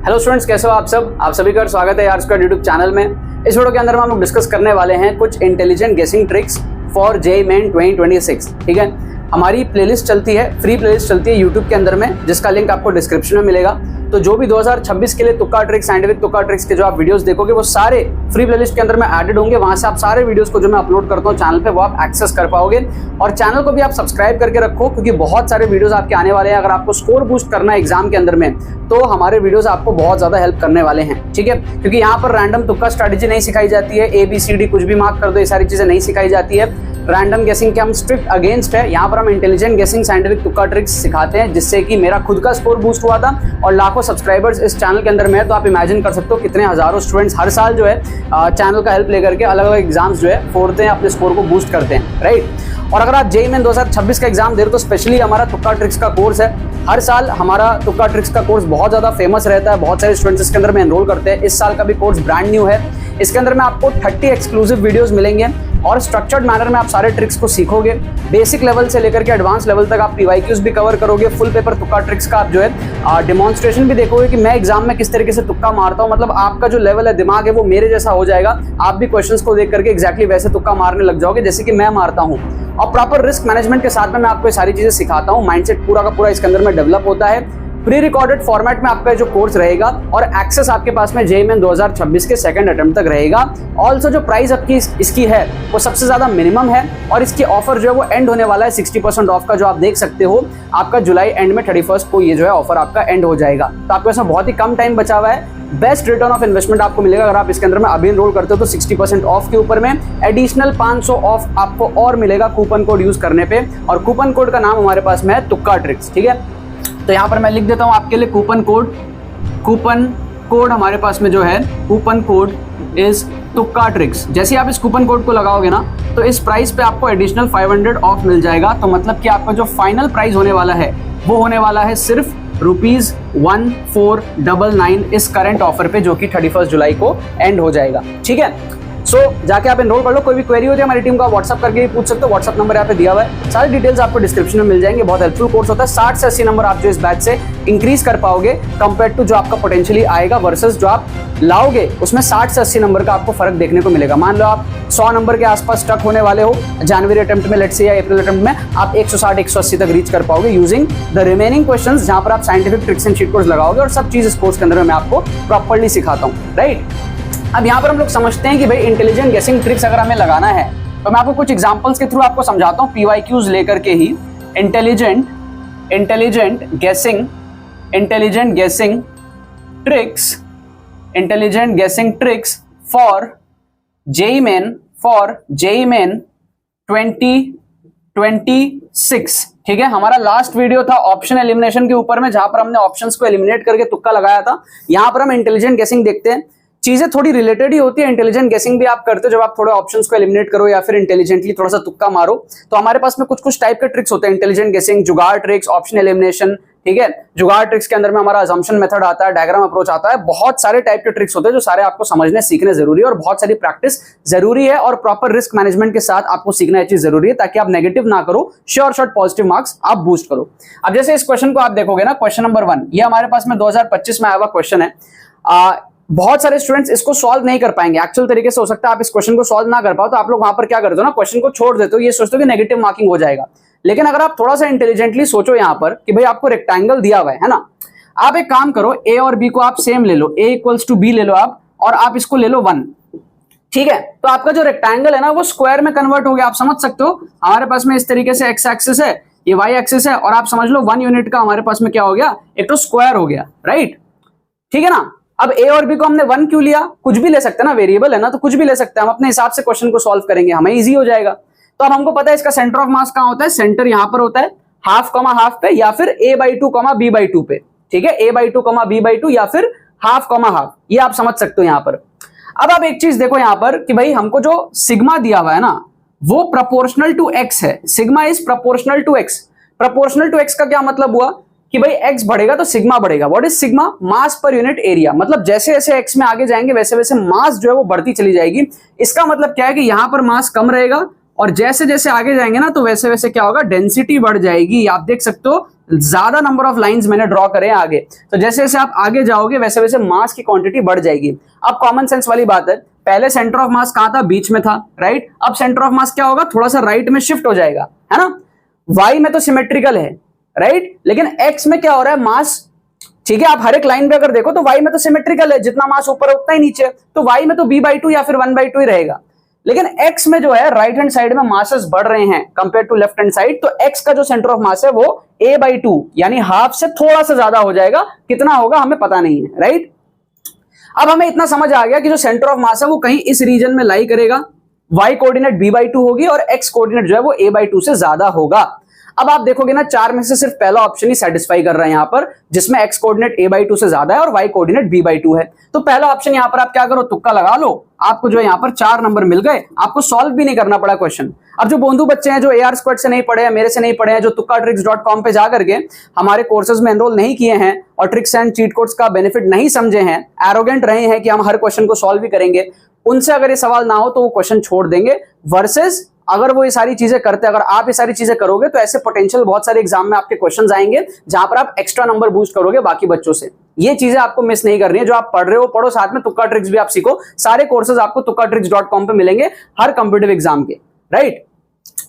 Hello students, कैसे हो आप सब? आप सभी का स्वागत है यार स्क्वाड यूट्यूब चैनल में। इस वीडियो के अंदर हम लोग डिस्कस करने वाले हैं कुछ इंटेलिजेंट गेसिंग ट्रिक्स फॉर जेईई मेन 2026। ठीक है, हमारी प्लेलिस्ट चलती है, फ्री प्लेलिस्ट चलती है यूट्यूब के अंदर में, जिसका लिंक आपको डिस्क्रिप्शन में मिलेगा। तो जो भी 2026 के लिए तुक्का ट्रिक्स, साइंटिफिक तुक्का ट्रिक्स के जो आप वीडियोस देखोगे वो सारे फ्री प्लेलिस्ट के अंदर में एडेड होंगे। वहां से आप सारे वीडियोस को जो मैं अपलोड करता हूँ चैनल पे वो आप एक्सेस कर पाओगे। और चैनल को भी आप सब्सक्राइब करके रखो, क्योंकि बहुत सारे वीडियोस आपके आने वाले हैं। अगर आपको स्कोर बूस्ट करना है एग्जाम के अंदर में तो हमारे वीडियोस आपको बहुत ज्यादा हेल्प करने वाले हैं। ठीक है, क्योंकि यहाँ पर रैंडम तुक्का स्ट्रेटेजी नहीं सिखाई जाती है, ABCD कुछ भी मार्क कर दो, ये सारी चीजें नहीं सिखाई जाती है। रैंडम गेसिंग के हम स्ट्रिक्ट अगेंस्ट है। यहाँ पर हम इंटेलिजेंट गेसिंग, साइंटिफिक तुक्का ट्रिक्स सिखाते हैं, जिससे कि मेरा खुद का स्कोर बूस्ट हुआ था और लाखों सब्सक्राइबर्स इस चैनल के अंदर में है। तो आप इमेजिन कर सकते हो कितने हजारों स्टूडेंट्स हर साल जो है चैनल का हेल्प लेकर के अलग अलग एग्जाम्स जो है फोड़ते हैं, अपने स्कोर को बूस्ट करते हैं, राइट। और अगर आप जेईई मेन 2026 का एग्जाम दे रहे हो तो स्पेशली हमारा तुक्का ट्रिक्स का कोर्स है। हर साल हमारा तुक्का ट्रिक्स का कोर्स बहुत ज्यादा फेमस रहता है, बहुत सारे स्टूडेंट्स इसके अंदर में एनरोल करते हैं। इस साल का भी कोर्स ब्रांड न्यू है। इसके अंदर में आपको 30 एक्सक्लूसिव वीडियोस मिलेंगे और स्ट्रक्चर्ड मैनर में आप सारे ट्रिक्स को सीखोगे। बेसिक लेवल से लेकर के एडवांस लेवल तक आप PYQs भी कवर करोगे। फुल पेपर तुक्का ट्रिक्स का आप जो है डेमोन्स्ट्रेशन भी देखोगे कि मैं एग्जाम में किस तरीके से तुक्का मारता हूँ। मतलब आपका जो लेवल है, दिमाग है, वो मेरे जैसा हो जाएगा। आप भी क्वेश्चंस को देख करके एग्जैक्टली वैसे तुक्का मारने लग जाओगे जैसे कि मैं मारता हूँ। और प्रॉपर रिस्क मैनेजमेंट के साथ में मैं आपको ये सारी चीजें सिखाता हूँ। माइंडसेट पूरा का पूरा इसके अंदर में डेवलप होता है। प्री रिकॉर्डेड फॉर्मेट में आपका जो कोर्स रहेगा और एक्सेस आपके पास में जेईई मेन 2026 के सेकंड अटेम्प्ट तक रहेगा। ऑल्सो जो प्राइस आपकी इसकी है वो सबसे ज्यादा मिनिमम है और इसकी ऑफर जो है वो एंड होने वाला है 60% ऑफ का, जो आप देख सकते हो। आपका जुलाई एंड में 31 को ये जो है ऑफर आपका एंड हो जाएगा। तो आपके पास में बहुत ही कम टाइम बचा हुआ है। बेस्ट रिटर्न ऑफ इन्वेस्टमेंट आपको मिलेगा अगर आप इसके अंदर में अभी एनरोल करते हो तो 60% ऑफ के ऊपर में एडिशनल 500 ऑफ आपको और मिलेगा कूपन कोड यूज करने पे। और कूपन कोड का नाम हमारे पास में है तुक्का ट्रिक्स। ठीक है, तो यहाँ पर मैं लिख देता हूँ आपके लिए कूपन कोड हमारे पास में जो है, कूपन कोड इज तुक्का ट्रिक्स। जैसे आप इस कूपन कोड को लगाओगे ना तो इस प्राइस पे आपको एडिशनल 500 ऑफ मिल जाएगा। तो मतलब कि आपका जो फाइनल प्राइस होने वाला है वो होने वाला है सिर्फ ₹1499 इस करंट ऑफर पे, जो कि 31 जुलाई को एंड हो जाएगा। ठीक है, सो जाके आप एनरोल कर लो। कोई भी क्वेरी होती है हमारी टीम को व्हाट्सअप करके पूछ सकते हो। व्हाट्सअप नंबर यहाँ पे दिया हुआ है, सारी डिटेल्स आपको डिस्क्रिप्शन में मिल जाएंगे। बहुत हेल्पफुल कोर्स होता है। 60 से 80 नंबर आप जो इस बैच से इंक्रीज कर पाओगे कंपेयर टू जो आपका पोटेंशियली आएगा वर्सेस जो आप लाओगे, उसमें 60 से 80 नंबर का आपको फर्क देखने को मिलेगा। मान लो आप 100 नंबर के आसपास स्टक होने वाले हो जनवरी अटेम्प्ट में, लेट्स से, या अप्रैल अटेम्प्ट में, आप 160-180 तक रीच कर पाओगे यूजिंग द रिमेनिंग क्वेश्चंस, जहां पर आप scientific tricks and cheat codes लगाओगे। और सब चीज इस कोर्स के अंदर मैं आपको प्रॉपर्ली सिखाता हूँ, राइट। अब यहाँ पर हम लोग समझते हैं कि भाई इंटेलिजेंट गेसिंग ट्रिक्स अगर हमें लगाना है तो मैं आपको कुछ एग्जांपल्स के थ्रू आपको समझाता हूँ, PYQs लेकर के ही। इंटेलिजेंट गेसिंग ट्रिक्स फॉर जेईई मेन 2026। ठीक है, हमारा लास्ट वीडियो था ऑप्शन एलिमिनेशन के ऊपर में, जहां पर हमने ऑप्शंस को एलिमिनेट करके तुक्का लगाया था। यहां पर हम इंटेलिजेंट गेसिंग देखते हैं। चीजें थोड़ी रिलेटेड ही होती है। इंटेलिजेंट गेसिंग भी आप करते हो जब आप थोड़े ऑप्शंस को एलिमिनेट करो या फिर इंटेलिजेंटली थोड़ा सा तुक्का मारो। तो हमारे पास में कुछ टाइप के ट्रिक्स होते हैं, इंटेलिजेंट गेसिंग, जुगाड़ ट्रिक्स, ऑप्शन एलिमिनेशन। ठीक है, जुगाड़ ट्रिक्स के अंदर में हमारा अजम्पशन मेथड आता है, डायग्राम अप्रोच आता है। बहुत सारे टाइप के ट्रिक्स होते हैं जो सारे आपको समझने सीखने जरूरी है और बहुत सारी प्रैक्टिस जरूरी है। और प्रॉपर रिस्क मैनेजमेंट के साथ आपको सीखना ये चीज जरूरी है, ताकि आप नेगेटिव ना करो, श्योर शॉर्ट पॉजिटिव मार्क्स आप बूस्ट करो। अब जैसे इस क्वेश्चन को आप देखोगे ना, क्वेश्चन नंबर 1, ये हमारे पास में 2025 में आया हुआ क्वेश्चन है। बहुत सारे स्टूडेंट्स इसको सॉल्व नहीं कर पाएंगे। एक्चुअल तरीके से हो सकता है आप इस क्वेश्चन को सॉल्व ना कर पाओ, तो आप लोग वहां पर क्या करते हो ना, क्वेश्चन को छोड़ देते हो, ये सोचते हो कि नेगेटिव मार्किंग हो जाएगा। लेकिन अगर आप थोड़ा सा इंटेलिजेंटली सोचो यहाँ पर कि भाई आपको रेक्टेंगल दिया हुआ है ना, आप एक काम करो, A और B को आप सेम ले लो, A = B ले लो आप, और आप इसको ले लो 1। ठीक है, तो आपका जो रेक्टेंगल है ना वो स्क्वायर में कन्वर्ट हो गया। आप समझ सकते हो, हमारे पास में इस तरीके से एक्स एक्सिस है, ये वाई एक्सिस है, और आप समझ लो 1 यूनिट का हमारे पास में क्या हो गया, एक तो स्क्वायर हो गया, राइट। ठीक है ना। अब A और B को हमने 1 क्यों लिया? कुछ भी ले सकते हैं ना, वेरिएबल है ना, तो कुछ भी ले सकते हैं हम, अपने हिसाब से क्वेश्चन को सॉल्व करेंगे, हमें इजी हो जाएगा। तो अब हमको पता है इसका सेंटर ऑफ मास कहां होता है, सेंटर यहां पर होता है हाफ कमा हाफ पे, या फिर A/2 B/2 पे। ठीक है, A/2 B/2 या फिर हाफ कमा हाफ, ये आप समझ सकते हो यहां पर। अब आप एक चीज देखो यहां पर कि भाई हमको जो सिग्मा दिया हुआ है ना वो प्रोपोर्शनल टू x है। Sigma is proportional to x। Proportional to x का क्या मतलब हुआ कि भाई x बढ़ेगा तो सिग्मा बढ़ेगा। What is sigma? Mass per unit area. मतलब जैसे जैसे x में आगे जाएंगे वैसे वैसे मास जो है वो बढ़ती चली जाएगी। इसका मतलब क्या है कि यहां पर मास कम रहेगा और जैसे जैसे आगे जाएंगे ना तो वैसे वैसे क्या होगा, डेंसिटी बढ़ जाएगी। आप देख सकते हो ज्यादा नंबर ऑफ लाइंस मैंने ड्रॉ करे आगे, तो जैसे जैसे आप आगे जाओगे वैसे वैसे मास की क्वांटिटी बढ़ जाएगी। अब कॉमन सेंस वाली बात है, पहले सेंटर ऑफ मास कहां था, बीच में था, राइट। अब सेंटर ऑफ मास क्या होगा, थोड़ा सा राइट में शिफ्ट हो जाएगा, है ना। वाई में तो सिमेट्रिकल है, राइट, लेकिन एक्स में क्या हो रहा है, मास, ठीक है। आप हर एक लाइन पे अगर देखो तो वाई में तो सिमेट्रिकल है, जितना मास ऊपर है उतना ही नीचे, तो वाई में तो b/2 या फिर 1/2 ही रहेगा। लेकिन x में जो है राइट हैंड साइड में मासेस बढ़ रहे हैं compare to left hand side, तो x का जो सेंटर ऑफ मास है वो a/2 यानी हाफ से थोड़ा सा ज्यादा हो जाएगा। कितना होगा हमें पता नहीं है, राइट। अब हमें इतना समझ आ गया कि जो सेंटर ऑफ मास है वो कहीं इस रीजन में लाई करेगा, y कोऑर्डिनेट b/2 होगी और x कोऑर्डिनेट जो है वो a/2 से ज्यादा होगा। अब आप देखोगे ना, चार में से सिर्फ पहला ऑप्शन ही सेटिस्फाई कर रहा है यहां पर, जिसमें x कोऑर्डिनेट a/2 से ज्यादा है और y कोऑर्डिनेट b/2 है। तो पहला ऑप्शन यहां पर आप क्या करो, तुक्का लगा लो, आपको जो है यहां पर 4 नंबर मिल गए, आपको सॉल्व भी नहीं करना पड़ा क्वेश्चन। अब जो बोंधु बच्चे हैं जो AR स्क्वाड से नहीं पढ़े हैं, मेरे से नहीं पढ़े हैं, जो tukkatricks.com पे जाकर के हमारे कोर्सेज में एनरोल नहीं किए हैं और ट्रिक्स एंड चीट कोड्स का बेनिफिट नहीं समझे हैं, एरोगेंट रहे हैं कि हम हर क्वेश्चन को सॉल्व भी करेंगे, उनसे अगर ये सवाल ना हो तो वो क्वेश्चन छोड़ देंगे। वर्सेस अगर वो ये सारी चीजें करते, अगर आप ये सारी चीजें करोगे तो ऐसे पोटेंशियल बहुत सारे एग्जाम में आपके क्वेश्चंस आएंगे जहां पर आप एक्स्ट्रा नंबर बूस्ट करोगे बाकी बच्चों से। ये चीजें आपको मिस नहीं करनी है। जो आप पढ़ रहे हो पढ़ो, साथ में तुक्का ट्रिक्स भी आप सीखो। सारे कोर्सेज आपको tukkatricks.com पे मिलेंगे हर कॉम्पिटिटिव एग्जाम के, राइट।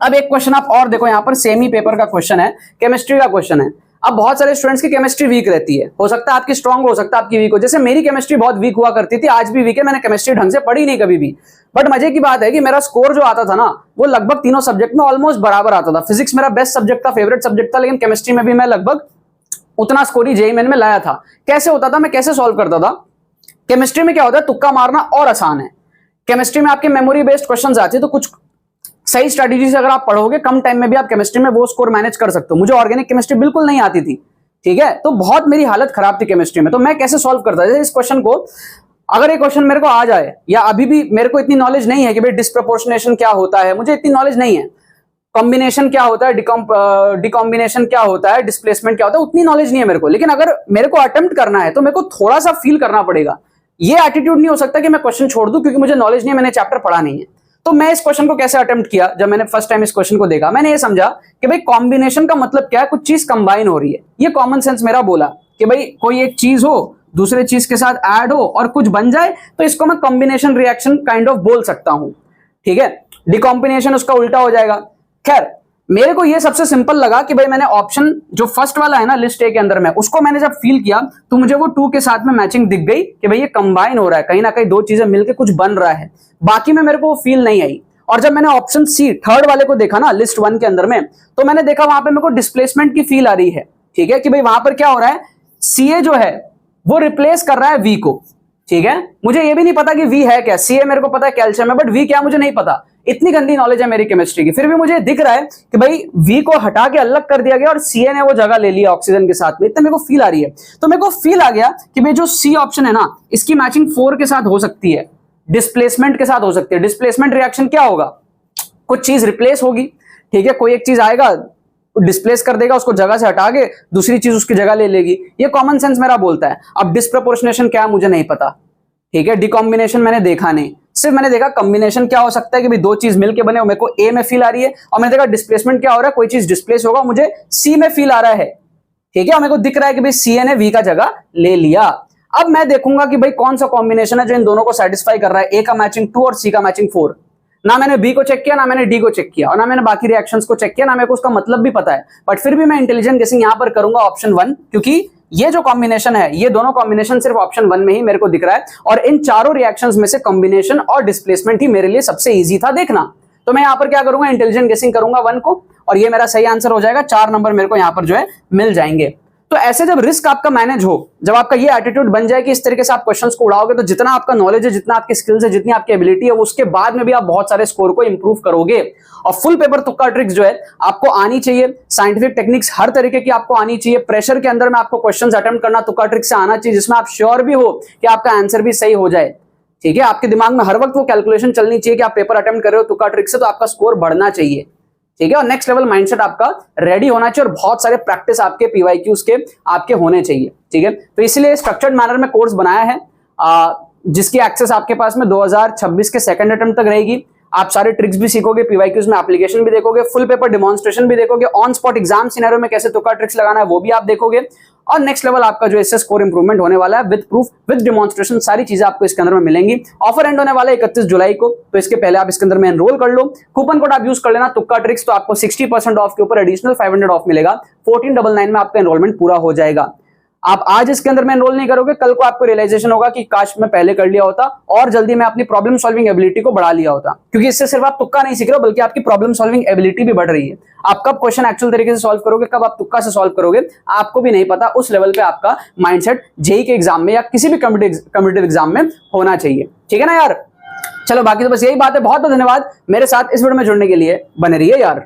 अब एक क्वेश्चन आप और देखो, यहां पर सेमी पेपर का क्वेश्चन है, केमिस्ट्री का क्वेश्चन है। अब बहुत सारे स्टूडेंट्स की केमिस्ट्री वीक रहती है, हो सकता है आपकी स्ट्रांग, हो सकता है आपकी वीक हो। जैसे मेरी केमिस्ट्री बहुत वीक हुआ करती थी, आज भी वीक है, मैंने केमिस्ट्री ढंग से पढ़ी नहीं कभी भी। बट मजे की बात है कि मेरा स्कोर जो आता था ना वो लगभग तीनों सब्जेक्ट में ऑलमोस्ट बराबर आता था। फिजिक्स मेरा बेस्ट सब्जेक्ट था, फेवरेट सब्जेक्ट था, लेकिन केमिस्ट्री में भी मैं लगभग उतना स्कोर ही जेईई मेन में लाया था। कैसे होता था, मैं कैसे सॉल्व करता था, केमिस्ट्री में क्या होता है, तुक्का मारना और आसान है। केमिस्ट्री में आपके मेमोरी बेस्ड क्वेश्चंस आते हैं, तो कुछ सही स्ट्रेटेजी से अगर आप पढ़ोगे कम टाइम में भी आप केमिस्ट्री में वो स्कोर मैनेज कर सकते हो। मुझे ऑर्गेनिक केमिस्ट्री बिल्कुल नहीं आती थी, ठीक है, तो बहुत मेरी हालत खराब थी केमिस्ट्री में। तो मैं कैसे सॉल्व करता था इस क्वेश्चन को, अगर ये क्वेश्चन मेरे को आ जाए, या अभी भी मेरे को इतनी नॉलेज नहीं है कि भाई डिस्प्रपोर्शनेशन क्या होता है, मुझे इतनी नॉलेज नहीं है, कॉम्बिनेशन क्या होता है, डिकॉम्बिनेशन क्या होता है, डिस्प्लेसमेंट क्या होता है, उतनी नॉलेज नहीं है मेरे को। लेकिन अगर मेरे को अटेम्प्ट करना है तो मेरे को थोड़ा सा फील करना पड़ेगा। ये एटीट्यूड नहीं हो सकता कि मैं क्वेश्चन छोड़ दूं क्योंकि मुझे नॉलेज नहीं है, मैंने चैप्टर पढ़ा नहीं है। तो मैं इस क्वेश्चन को कैसे अटेम्प्ट किया, जब मैंने फर्स्ट टाइम इस क्वेश्चन को देखा, मैंने ये समझा कि भाई कॉम्बिनेशन का मतलब क्या है, कुछ चीज कंबाइन हो रही है। ये कॉमन सेंस मेरा बोला कि भाई कोई एक चीज हो दूसरे चीज के साथ ऐड हो और कुछ बन जाए, तो इसको मैं कॉम्बिनेशन रिएक्शन काइंड ऑफ बोल सकता हूं, ठीक है। डिकॉम्बिनेशन उसका उल्टा हो जाएगा। खैर मेरे को ये सबसे सिंपल लगा कि भाई मैंने ऑप्शन जो फर्स्ट वाला है ना लिस्ट ए के अंदर में, उसको मैंने जब फील किया तो मुझे वो 2 के साथ में मैचिंग दिख गई कि भाई ये कंबाइन हो रहा है, कहीं ना कहीं दो चीजें मिलकर कुछ बन रहा है। बाकी में मेरे को वो फील नहीं आई। और जब मैंने ऑप्शन सी थर्ड वाले को देखा ना लिस्ट 1 के अंदर में, तो मैंने देखा वहां पे मेरे को डिस्प्लेसमेंट की फील आ रही है, ठीक है, कि भाई वहां पर क्या हो रहा है, सीए जो है वो रिप्लेस कर रहा है वी को, ठीक है। मुझे ये भी नहीं पता कि वी है क्या, सीए मेरे को पता है कैल्शियम है, बट वी क्या मुझे नहीं पता। इतनी गंदी नॉलेज है मेरी केमिस्ट्री की, फिर भी मुझे दिख रहा है कि भाई वी को हटा के अलग कर दिया गया और सीए ने वो जगह ले लिया ऑक्सीजन के साथ में। इतना मेरे को फील आ रही है। तो मेरे को फील आ गया कि भाई जो सी ऑप्शन है ना, इसकी मैचिंग 4 के साथ हो सकती है, डिस्प्लेसमेंट के साथ हो सकती है। डिस्प्लेसमेंट रिएक्शन क्या होगा, कुछ चीज रिप्लेस होगी, ठीक है, कोई एक चीज आएगा डिस्प्लेस कर देगा, उसको जगह से हटा के दूसरी चीज उसकी जगह ले लेगी। ये कॉमन सेंस मेरा बोलता है। अब डिस्प्रपोर्शनेशन क्या है मुझे नहीं पता, ठीक है। डिकॉम्बिनेशन मैंने देखा नहीं, सिर्फ मैंने देखा कॉम्बिनेशन क्या हो सकता है कि भाई दो चीज मिलके बने, मेरे को ए में फील आ रही है। और मैंने देखा डिस्प्लेसमेंट क्या हो रहा है, कोई चीज डिस्प्लेस होगा, मुझे सी में फील आ रहा है, ठीक है। और मेरे को दिख रहा है कि भाई सी ने वी का जगह ले लिया। अब मैं देखूंगा कि भाई कौन सा कॉम्बिनेशन है जो इन दोनों को सेटिस्फाई कर रहा है, ए का मैचिंग 2 और सी का मैचिंग 4। ना मैंने बी को चेक किया, ना मैंने डी को चेक किया, और ना मैंने बाकी रिएक्शंस को चेक किया, ना मेरे को उसका मतलब भी पता है। बट फिर भी मैं इंटेलिजेंट गेसिंग यहां पर करूंगा ऑप्शन 1, क्योंकि ये जो कॉम्बिनेशन है, ये दोनों कॉम्बिनेशन सिर्फ ऑप्शन 1 में ही मेरे को दिख रहा है। और इन चारों रिएक्शंस में से कॉम्बिनेशन और डिस्प्लेसमेंट ही मेरे लिए सबसे इजी था देखना। तो मैं यहां पर क्या करूंगा, इंटेलिजेंट गेसिंग करूंगा 1 को, और ये मेरा सही आंसर हो जाएगा। 4 नंबर मेरे को यहां पर जो है मिल जाएंगे। तो ऐसे जब रिस्क आपका मैनेज हो, जब आपका ये एटीट्यूड बन जाए कि इस तरीके से आप क्वेश्चंस को उड़ाओगे, तो जितना आपका नॉलेज है, जितना आपकी स्किल्स है, जितनी आपकी एबिलिटी है, उसके बाद में भी आप बहुत सारे स्कोर को इंप्रूव करोगे। और फुल पेपर तुक्का ट्रिक्स जो है आपको आनी चाहिए। साइंटिफिक टेक्निक्स हर तरीके की आपको आनी चाहिए। प्रेशर के अंदर में आपको क्वेश्चंस अटेम्प्ट करना तुक्का ट्रिक्स से आना चाहिए, जिसमें आप श्योर भी हो कि आपका आंसर भी सही हो जाए, ठीक है। आपके दिमाग में हर वक्त वो कैलकुलेशन चलनी चाहिए कि आप पेपर अटेम्प्ट कर रहे हो तुक्का ट्रिक्स से, तो आपका स्कोर बढ़ना चाहिए, ठीक है। और नेक्स्ट लेवल माइंडसेट आपका रेडी होना चाहिए, और बहुत सारे प्रैक्टिस आपके पीवाईक्यूज के आपके होने चाहिए, ठीक है। तो इसीलिए स्ट्रक्चर्ड मैनर में कोर्स बनाया है, जिसकी एक्सेस आपके पास में 2026 के सेकंड अटेम्प्ट तक रहेगी। आप सारे ट्रिक्स भी सीखोगे, पीवाईक्यूज में एप्लीकेशन भी देखोगे, फुल पेपर डिमॉन्स्ट्रेशन भी देखोगे, ऑन स्पॉट एग्जाम सिनेरियो में कैसे तुक्का ट्रिक्स लगाना है वो भी आप देखोगे, और नेक्स्ट लेवल आपका जो इससे स्कोर इंप्रूवमेंट होने वाला है विद प्रूफ विद डिमॉन्स्ट्रेशन, सारी चीजें आपको इसके अंदर में मिलेंगी। ऑफर एंड होने वाला है 31 जुलाई को, तो इसके पहले आप इसके अंदर में एनरोल कर लो। कूपन कोड आप यूज कर लेना तुक्का ट्रिक्स, तो आपको 60% ऑफ के ऊपर एडिशनल 500 ऑफ मिलेगा। 1499 में आपका एनरोलमेंट पूरा हो जाएगा। आप आज इसके अंदर में एनरोल नहीं करोगे, कल को आपको रियलाइजेशन होगा कि काश मैं पहले कर लिया होता और जल्दी मैं अपनी प्रॉब्लम सॉल्विंग एबिलिटी को बढ़ा लिया होता, क्योंकि इससे सिर्फ आप तुक्का नहीं सीख रहे हो बल्कि आपकी प्रॉब्लम सॉल्विंग एबिलिटी भी बढ़ रही है। आप कब क्वेश्चन एक्चुअल तरीके से सॉल्व करोगे, कब आप तुक्का से सॉल्व करोगे, आपको भी नहीं पता। उस लेवल पे आपका माइंडसेट जेईई के एग्जाम में या किसी भी कॉम्पिटिटिव एग्जाम में होना चाहिए, ठीक है ना यार। चलो बाकी तो बस यही बात है। बहुत बहुत धन्यवाद मेरे साथ इस वीडियो में जुड़ने के लिए, बने रहिए यार।